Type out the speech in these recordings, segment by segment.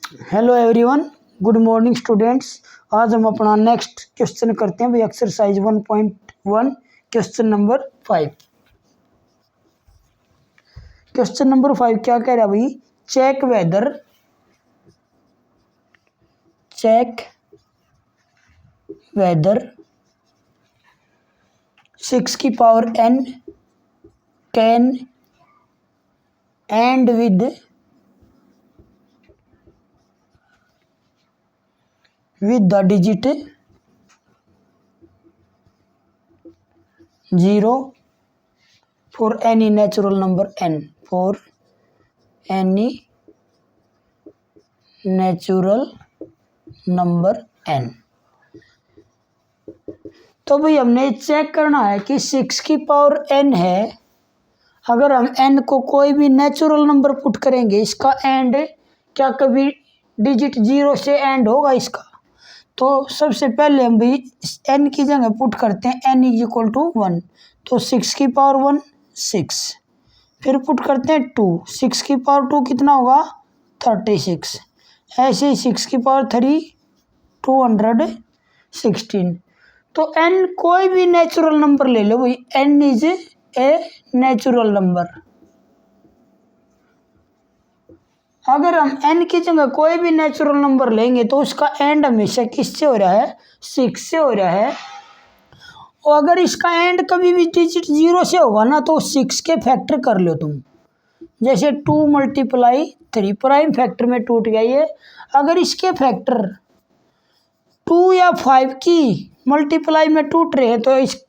Hello everyone, good morning students. आज हम अपना नेक्स्ट क्वेश्चन करते हैं भाई, exercise 1.1 question number 5। Question number 5 क्या कह रहा है भाई? चेक वेदर 6 की power n can and with the digit 0 for any natural number n, for any natural number n। तो भाई हमने चेक करना है कि 6 की पावर n है। अगर हम n को कोई भी नेचुरल नंबर पुट करेंगे, इसका एंड क्या कभी डिजिट 0 से एंड होगा इसका? तो सबसे पहले हम भी n की जगह पुट करते हैं n इज इक्वल टू 1। तो 6 की पावर 1 6, फिर पुट करते हैं 2, 6 की पावर 2 कितना होगा? 36। ऐसे ही 6 की पावर 3 216। तो n कोई भी नेचुरल नंबर ले लो भाई, n is a natural number. अगर हम n की जगह कोई भी नेचुरल नंबर लेंगे तो उसका एंड हमेशा किससे हो रहा है? 6 से हो रहा है। और अगर इसका एंड कभी भी डिजिट 0 से होगा ना, तो 6 के फैक्टर कर लो तुम। जैसे 2 × 3 प्राइम फैक्टर में टूट गया ये। अगर इसके फैक्टर 2 या 5 की मल्टीप्लाई में टूट रहे हैं तो इस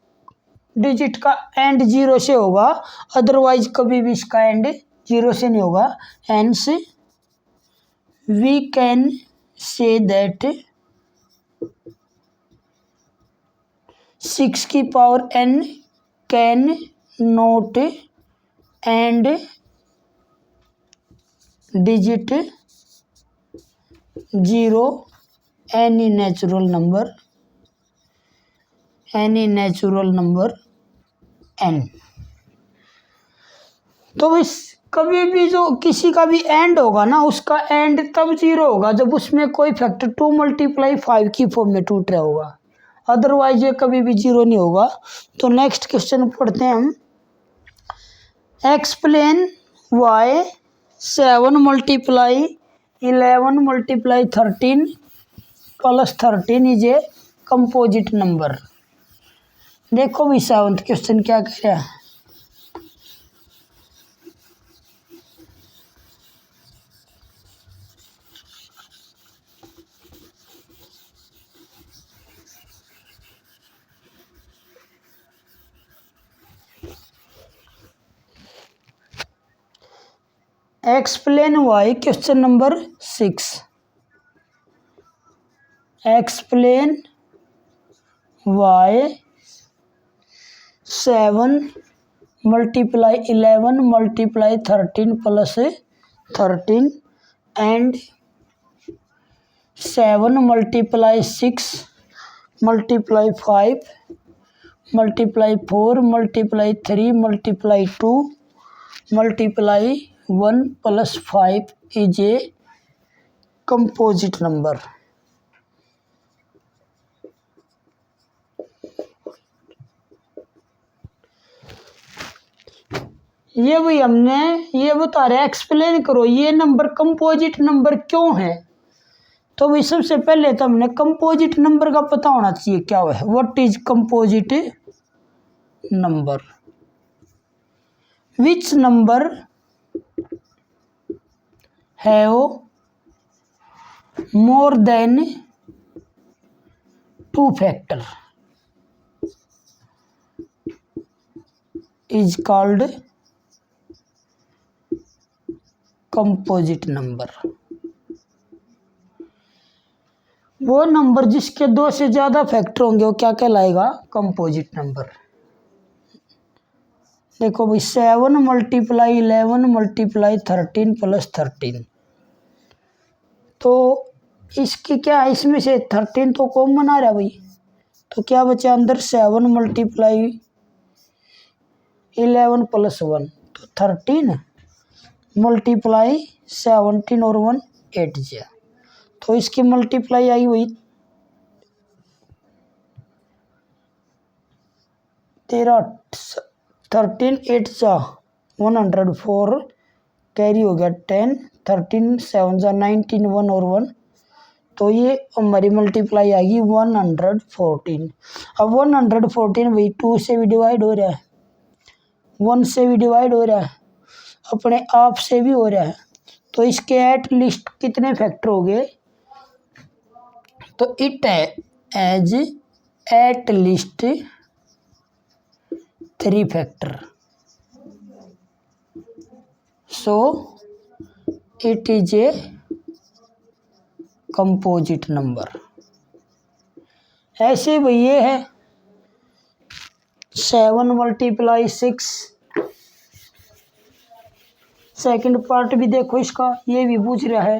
डिजिट का एंड 0 से होगा, अदरवाइज कभी भी इसका एंड 0 से नहीं होगा। Hence we can say that 6 की power n can not and digit 0 any natural number n। तो इस कभी भी जो किसी का भी एंड होगा ना, उसका एंड तब 0 होगा जब उसमें कोई फैक्टर 2 × 5 की फॉर्म में टूट रहा होगा, अदरवाइज ये कभी भी 0 नहीं होगा। तो नेक्स्ट क्वेश्चन पढ़ते हैं हम। Explain why 7 × 11 × 13 + 13 is a composite number. देखो भाई 7th क्वेश्चन क्या कह रहा है। Explain why question number 6। Explain why 7 × 11 × 13 + 13 and 7 × 6 × 5 × 4 × 3 × 2 × 1 + 5 is a composite number। ये भी हमने ये बता रहे, एक्सप्लेन करो ये नंबर कंपोजिट नंबर क्यों है। तो भाई सबसे पहले तो हमने कंपोजिट नंबर का पता होना चाहिए क्या है। What is composite number? Which number have more than 2 factor is called composite number. वो नंबर जिसके 2 से ज्यादा फैक्टर होंगे वो क्या कहलाएगा? Composite number. देखो भाई 7 × 11 × 13 + 13, तो इसकी क्या है, इसमें से 13 तो कॉमन आ रहा है भाई, तो क्या बचा अंदर? 7 × 11 + 1, तो 13 × 17 और 1 8 जा। तो इसकी मल्टीप्लाई आई हुई 13 8 जा 104 कैरी हो गया 10 13 7 जा 19 1 और 1 तो ये हमारी मल्टीप्लाई आएगी 114। अब 114 भाई 2 से भी डिवाइड हो रहा है 1 से भी डिवाइड हो रहा है अपने आप से भी हो रहा है तो इसके एट लिस्ट कितने फैक्टर हो गए तो इट है as at least 3 factor so it is a composite number. ऐसे भाई ये है 7 मल्टीप्लाई 6 सेकंड पार्ट भी देखो इसका ये भी पूछ रहा है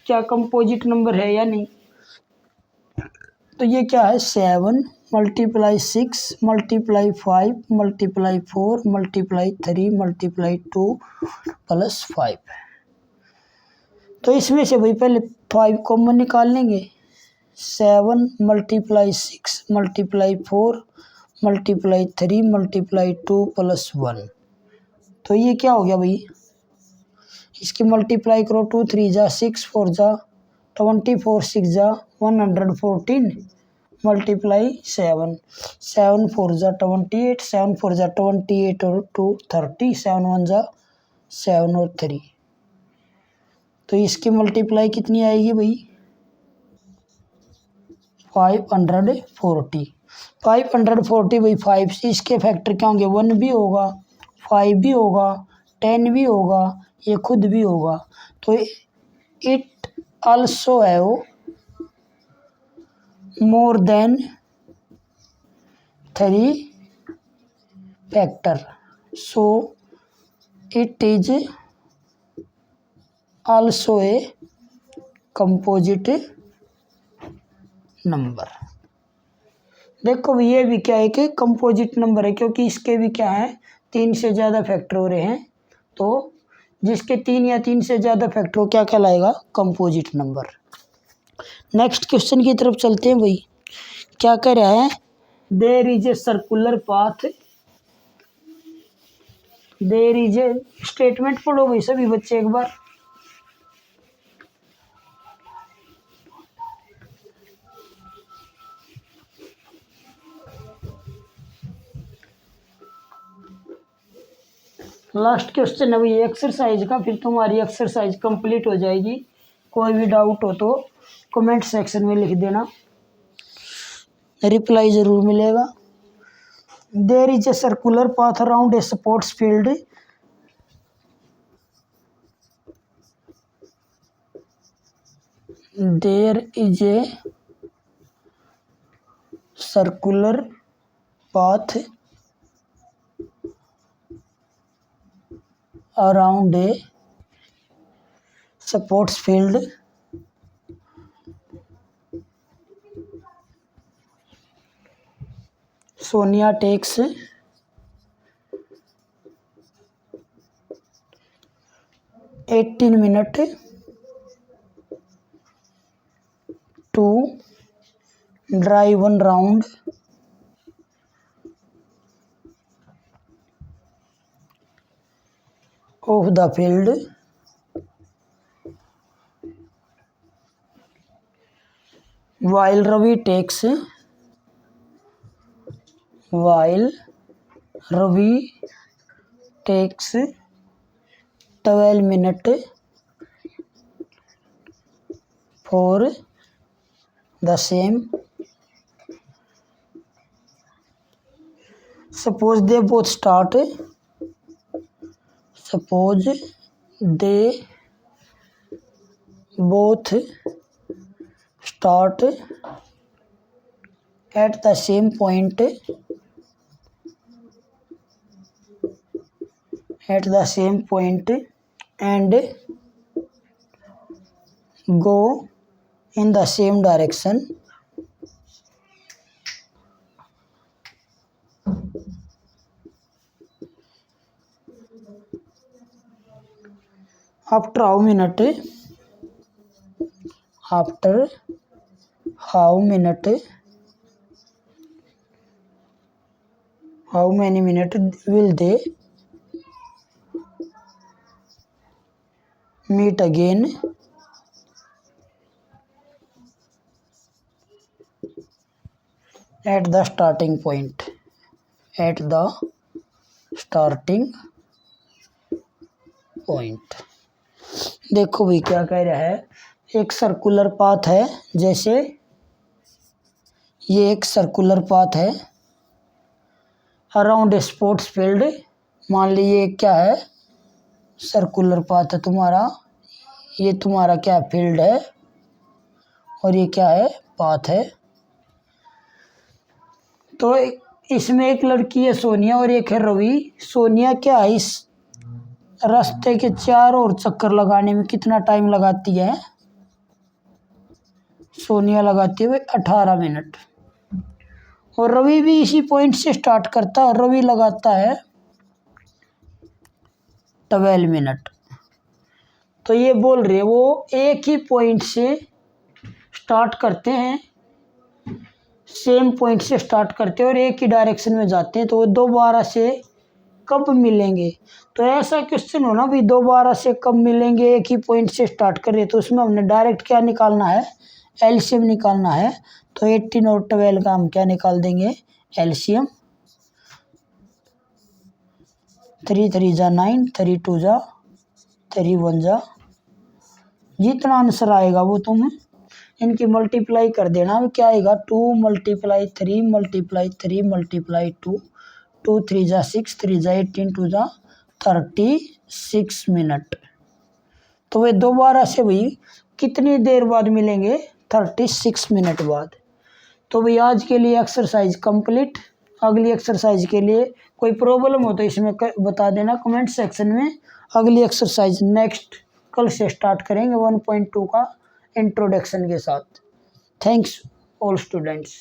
क्या कंपोजिट नंबर है या नहीं तो ये क्या है 7 multiply 6 multiply 5 multiply 4 multiply 3 multiply 2 plus 5 तो इसमें से भाई पहले 5 कॉमन निकाल लेंगे 7 multiply 6 multiply 4 multiply 3 multiply 2 plus 1 तो ये क्या हो गया भाई इसकी मल्टीप्लाई करो 2 3 जा 6 4 जा 24 6 जा 114 मल्टीप्लाई 7 7 4 जा 28 7 4 जा 28 और 2 30 7 1 जा 7 और 3 तो इसकी मल्टीप्लाई कितनी आएगी भाई 540 540 भाई 5 से इसके फैक्टर क्या होंगे 1 भी होगा 5 भी होगा 10 भी होगा ये खुद भी होगा तो इट आल्सो है वो more than 3 factor so it is also a composite number. देखो ये भी क्या है कि कंपोजिट नंबर है क्योंकि इसके भी क्या है 3 से ज़्यादा फैक्टर हो रहे हैं तो जिसके 3 या 3 से ज़्यादा फैक्टर हो क्या कहलाएगा कंपोजिट नंबर। नेक्स्ट क्वेश्चन की तरफ चलते हैं भाई क्या कह रहा है there is a circular path there is a statement पढ़ो भाई सभी बच्चे एक बार लास्ट क्वेश्चन है भाई एक्सरसाइज का फिर तुम्हारी एक्सरसाइज कंप्लीट हो जाएगी कोई भी डाउट हो तो कमेंट सेक्शन में लिख देना रिप्लाई ज़रूर मिलेगा। There is a circular path around a sports field there is a circular path around a sports field Sonia takes 18 minutes to drive one round of the field while Ravi takes 12 minutes for the same. Suppose they both start at the same point and go in the same direction. After how minute after how many minute will they meet again at the starting point. At the starting point. देखो भाई क्या कह रहा है, एक circular path है, जैसे ये एक सर्कुलर पाथ है अराउंड ए स्पोर्ट्स फील्ड। मान लीजिए क्या है, सर्कुलर पाथ है तुम्हारा, ये तुम्हारा क्या फील्ड है और ये क्या है, पाथ है। तो इसमें एक लड़की है सोनिया और एक है रवि। सोनिया क्या है, इस रास्ते के चारों ओर चक्कर लगाने में कितना टाइम लगाती है? सोनिया लगाती है 18 मिनट। और रवि भी इसी पॉइंट से स्टार्ट करता है और रवि लगाता है 12 मिनट। तो ये बोल रहे वो एक ही पॉइंट से स्टार्ट करते हैं, सेम पॉइंट से स्टार्ट करते हैं और एक ही डायरेक्शन में जाते हैं, तो वो दोबारा से कब मिलेंगे? तो ऐसा क्वेश्चन हो ना भी दोबारा से कब मिलेंगे, एक ही पॉइंट से स्टार्ट कर रहे, तो उसमें हमने डायरेक्ट क्या निकालना है, एलसीएम निकालना है। तो 18 और 12 का हम क्या निकाल देंगे, एलसीएम। 3 3 जा 9, 3 2 जा 3 1 जा, जितना आंसर आएगा वो तुम इनकी मल्टीप्लाई कर देना। क्या आएगा, 2 × 3 × 3 × 2, 2 3 जा 6, 3 जा 18, 2 जा 36 मिनट। तो वे दोबारा से भाई कितनी देर बाद मिलेंगे, 36 मिनट बाद। तो भाई आज के लिए एक्सरसाइज कंप्लीट। अगली एक्सरसाइज के लिए कोई प्रॉब्लम हो तो इसमें बता देना कमेंट सेक्शन में। अगली एक्सरसाइज नेक्स्ट कल से स्टार्ट करेंगे 1.2 का इंट्रोडक्शन के साथ। Thanks all students.